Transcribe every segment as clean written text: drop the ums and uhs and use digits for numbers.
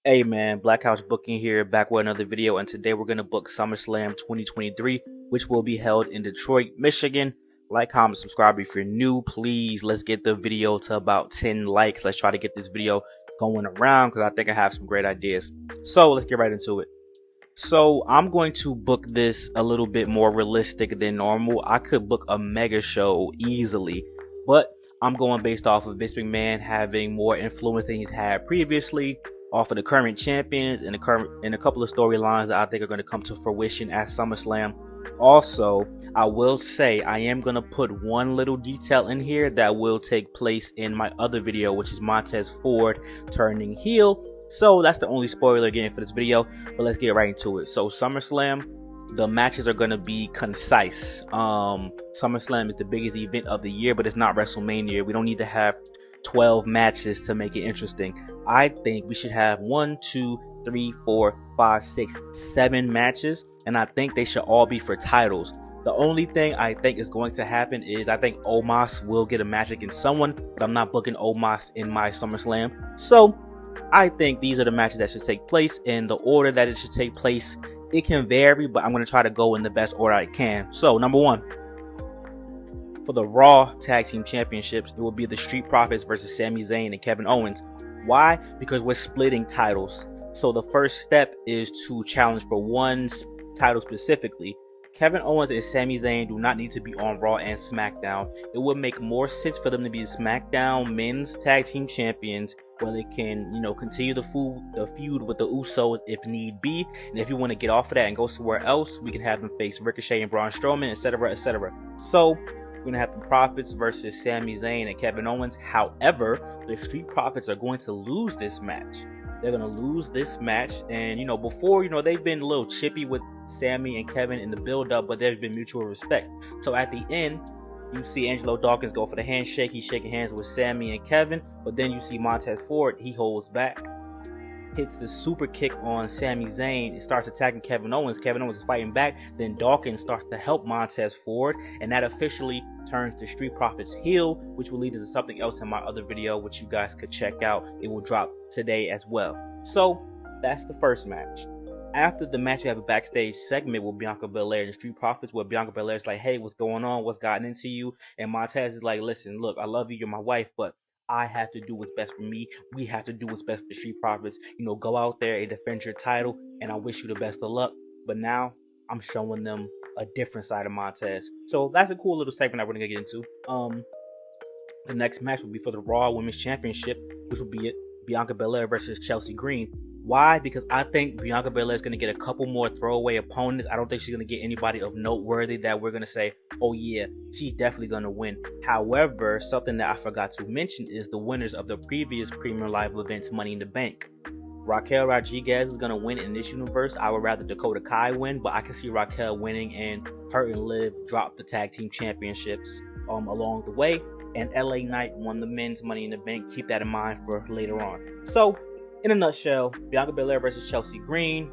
Hey man, Black House Booking here, back with another video, and today we're going to book SummerSlam 2023, which will be held in Detroit, Michigan. Like, comment, subscribe if you're new, please. Let's get the video to about 10 likes. Let's try to get this video going around because I think I have some great ideas. So let's get right into it. So I'm going to book this a little bit more realistic than normal. I could book a mega show easily, but I'm going based off of Vince McMahon having more influence than he's had previously, off of the current champions and a couple of storylines that I think are going to come to fruition at SummerSlam. Also, I will say I am going to put one little detail in here that will take place in my other video, which is Montez Ford turning heel. So that's the only spoiler again for this video, but let's get right into it. So SummerSlam, the matches are going to be concise. SummerSlam is the biggest event of the year, but it's not WrestleMania. We don't need to have 12 matches to make it interesting. I think we should have 1, 2, 3, 4, 5, 6, 7 matches, and I think they should all be for titles. The only thing I think is going to happen is I think Omos will get a match against someone, but I'm not booking Omos in my SummerSlam. So I think these are the matches that should take place, and the order that it should take place, it can vary, but I'm going to try to go in the best order I can. So number 1, for the Raw Tag Team Championships, it will be the Street Profits versus Sami Zayn and Kevin Owens. Why? Because we're splitting titles. So the first step is to challenge for one title specifically. Kevin Owens and Sami Zayn do not need to be on Raw and SmackDown. It would make more sense for them to be the SmackDown Men's Tag Team Champions, where they can, continue the feud with the Usos if need be. And if you want to get off of that and go somewhere else, we can have them face Ricochet and Braun Strowman, etc., etc. So we're going to have the Profits versus Sami Zayn and Kevin Owens. However, the Street Profits are going to lose this match. They're going to lose this match. And, before, they've been a little chippy with Sami and Kevin in the build-up, but there's been mutual respect. So at the end, you see Angelo Dawkins go for the handshake. He's shaking hands with Sami and Kevin. But then you see Montez Ford. He holds back, hits the super kick on Sami Zayn. It starts attacking Kevin Owens. Kevin Owens is fighting back. Then Dawkins starts to help Montez Ford, and that officially turns the Street Profits heel, which will lead us to something else in my other video, which you guys could check out. It will drop today as well. So that's the first match. After the match, you have a backstage segment with Bianca Belair and the Street Profits, where Bianca Belair is like, "Hey, what's going on? What's gotten into you?" And Montez is like, "Listen, look, I love you. You're my wife, but I have to do what's best for me. We have to do what's best for the Street Profits. Go out there and defend your title, and I wish you the best of luck. But now I'm showing them a different side of Montez." So that's a cool little segment that we're gonna get into. The next match will be for the Raw Women's Championship, which will be Bianca Belair versus Chelsea Green. Why? Because I think Bianca Belair is going to get a couple more throwaway opponents. I don't think she's going to get anybody of noteworthy that we're going to say, oh yeah, she's definitely going to win. However, something that I forgot to mention is the winners of the previous Premium Live events, Money in the Bank. Raquel Rodriguez is going to win in this universe. I would rather Dakota Kai win, but I can see Raquel winning and her and Liv drop the tag team championships along the way. And LA Knight won the men's Money in the Bank. Keep that in mind for later on. So, in a nutshell, Bianca Belair versus Chelsea Green,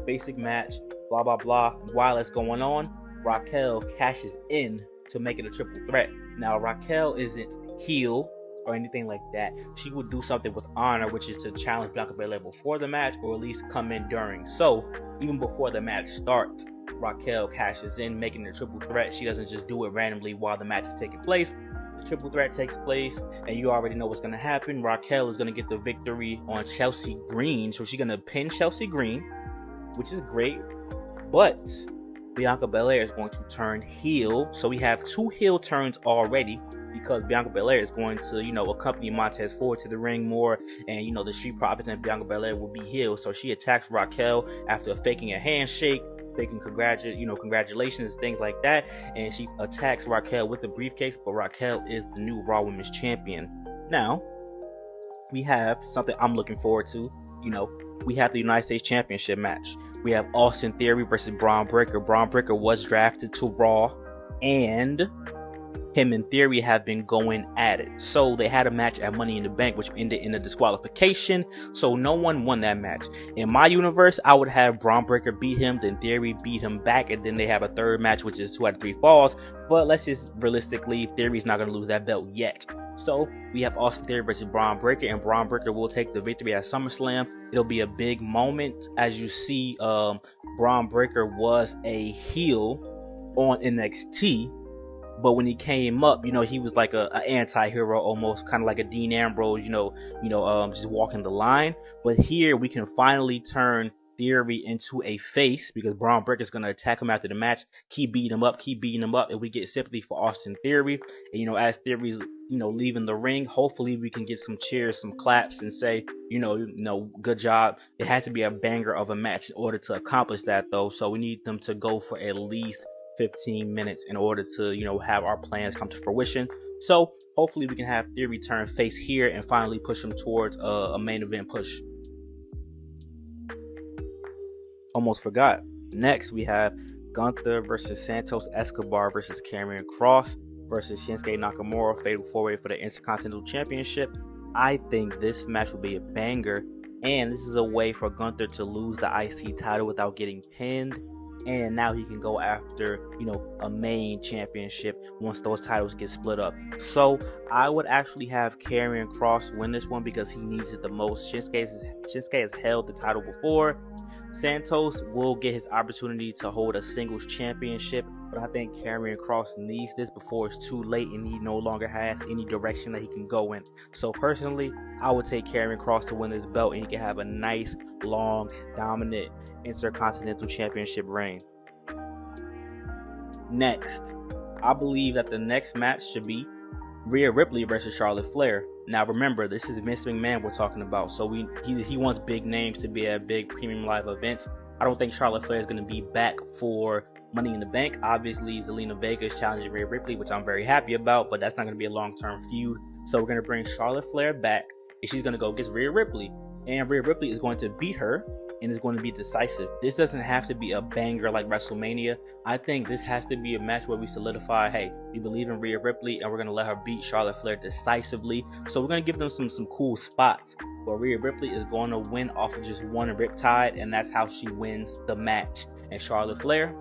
basic match, blah, blah, blah. While that's going on, Raquel cashes in to make it a triple threat. Now, Raquel isn't heel or anything like that. She would do something with honor, which is to challenge Bianca Belair before the match, or at least come in during. So, even before the match starts, Raquel cashes in, making it a triple threat. She doesn't just do it randomly while the match is taking place. The triple threat takes place, and you already know what's going to happen. Raquel is going to get the victory on Chelsea Green, so she's going to pin Chelsea Green, which is great. But Bianca Belair is going to turn heel, so we have 2 heel turns already, because Bianca Belair is going to, accompany Montez Ford to the ring more, and, the Street Profits and Bianca Belair will be heel. So she attacks Raquel after faking a handshake, faking congratulations, things like that, and she attacks Raquel with the briefcase, but Raquel is the new Raw Women's Champion. Now, we have something I'm looking forward to. We have the United States Championship match. We have Austin Theory versus Braun Breaker. Braun Breaker was drafted to Raw, and him and Theory have been going at it. So they had a match at Money in the Bank, which ended in a disqualification. So no one won that match. In my universe, I would have Braun Breaker beat him, then Theory beat him back, and then they have a third match, which is 2 out of 3 falls. But let's just realistically, Theory's not going to lose that belt yet. So we have Austin Theory versus Braun Breaker, and Braun Breaker will take the victory at SummerSlam. It'll be a big moment. As you see, Braun Breaker was a heel on NXT, but when he came up, he was like a anti-hero, almost kind of like a Dean Ambrose, just walking the line. But here we can finally turn Theory into a face, because Braun Breaker is going to attack him after the match, keep beating him up, and we get sympathy for Austin Theory. And as Theory's leaving the ring, hopefully we can get some cheers, some claps, and say good job. It has to be a banger of a match in order to accomplish that, though. So we need them to go for at least 15 minutes in order to have our plans come to fruition. So hopefully we can have Theory turn face here and finally push him towards a main event push. Almost forgot. Next, we have Gunther versus Santos Escobar versus Karrion Kross versus Shinsuke Nakamura, fatal 4-way for the Intercontinental Championship. I think this match will be a banger, and this is a way for Gunther to lose the IC title without getting pinned. And now he can go after, a main championship once those titles get split up. So I would actually have Karrion Kross win this one because he needs it the most. Shinsuke has held the title before. Santos will get his opportunity to hold a singles championship, but I think Karrion Kross needs this before it's too late and he no longer has any direction that he can go in. So personally, I would take Karrion Kross to win this belt, and he can have a nice, long, dominant Intercontinental Championship reign. Next, I believe that the next match should be Rhea Ripley versus Charlotte Flair. Now remember, this is Vince McMahon we're talking about, so he wants big names to be at big premium live events. I don't think Charlotte Flair is going to be back for Money in the Bank. Obviously, Zelina Vega is challenging Rhea Ripley, which I'm very happy about, but that's not going to be a long-term feud. So we're going to bring Charlotte Flair back, and she's going to go against Rhea Ripley, and Rhea Ripley is going to beat her, and is going to be decisive. This doesn't have to be a banger like WrestleMania. I think this has to be a match where we solidify, hey, we believe in Rhea Ripley, and we're going to let her beat Charlotte Flair decisively. So we're going to give them some cool spots. But Rhea Ripley is going to win off of just one riptide, and that's how she wins the match. And Charlotte Flair,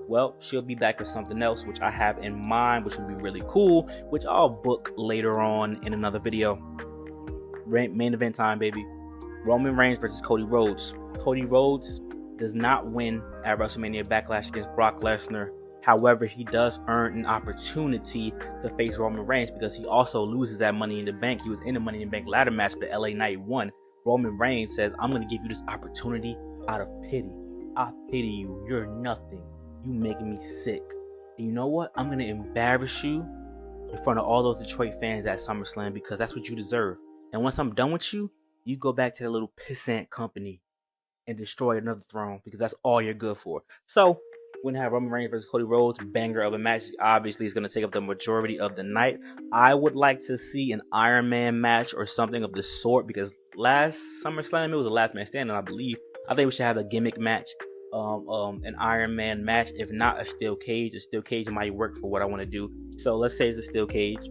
well, she'll be back for something else, which I have in mind, which will be really cool, which I'll book later on in another video. Main event time, baby. Roman Reigns versus Cody Rhodes. Cody Rhodes does not win at WrestleMania Backlash against Brock Lesnar. However, he does earn an opportunity to face Roman Reigns because he also loses that Money in the Bank. He was in the Money in the Bank ladder match, but LA Knight won. Roman Reigns says, I'm going to give you this opportunity out of pity. I pity you. You're nothing. You making me sick. And you know what? I'm going to embarrass you in front of all those Detroit fans at SummerSlam because that's what you deserve. And once I'm done with you, you go back to that little pissant company and destroy another throne because that's all you're good for. So we're going to have Roman Reigns versus Cody Rhodes, banger of a match. Obviously, it's going to take up the majority of the night. I would like to see an Iron Man match or something of the sort because last SummerSlam, it was a last man standing, I believe. I think we should have a gimmick match, an Iron Man match, if not a steel cage. A steel cage might work for what I want to do. So let's say it's a steel cage.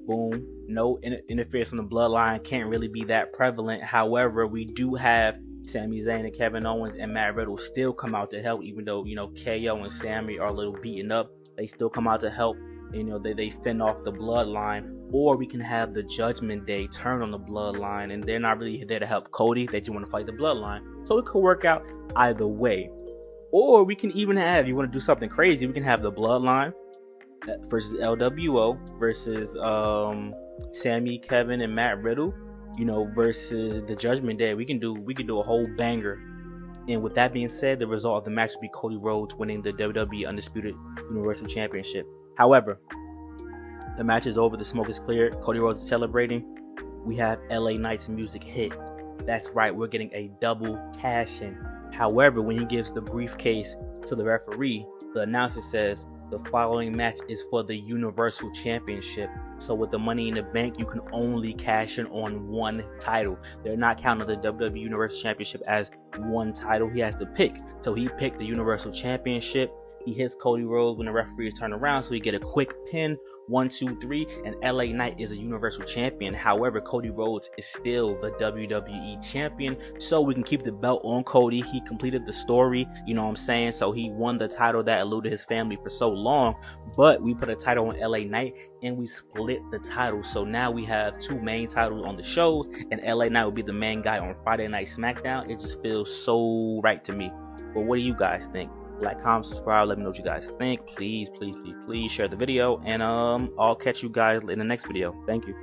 Boom. No interference from the bloodline. Can't really be that prevalent. However, we do have Sami Zayn and Kevin Owens and Matt Riddle still come out to help, even though, KO and Sami are a little beaten up. They still come out to help. They fend off the bloodline. Or we can have the Judgment Day turn on the bloodline, and they're not really there to help Cody. They just want to fight the bloodline. So it could work out either way. Or we can even have, you want to do something crazy, we can have the bloodline versus LWO versus Sami, Kevin, and Matt Riddle, versus the Judgment Day. We can do a whole banger. And with that being said, the result of the match would be Cody Rhodes winning the WWE Undisputed Universal Championship. However, the match is over. The smoke is cleared. Cody Rhodes is celebrating. We have LA Knight's music hit. That's right. We're getting a double cash-in. However, when he gives the briefcase to the referee, the announcer says the following match is for the Universal Championship. So with the Money in the Bank, you can only cash in on one title. They're not counting the WWE Universal Championship as one title. He has to pick. So he picked the Universal Championship. He hits Cody Rhodes when the referees turn around, so he get a quick pin, 1, 2, 3, and LA Knight is a Universal Champion. However, Cody Rhodes is still the WWE Champion, so we can keep the belt on Cody. He completed the story, you know what I'm saying? So he won the title that eluded his family for so long, but we put a title on LA Knight and we split the title. So now we have 2 main titles on the shows, and LA Knight will be the main guy on Friday Night SmackDown. It just feels so right to me. But what do you guys think? Like, comment, subscribe, let me know what you guys think. Please share the video, and I'll catch you guys in the next video. Thank you.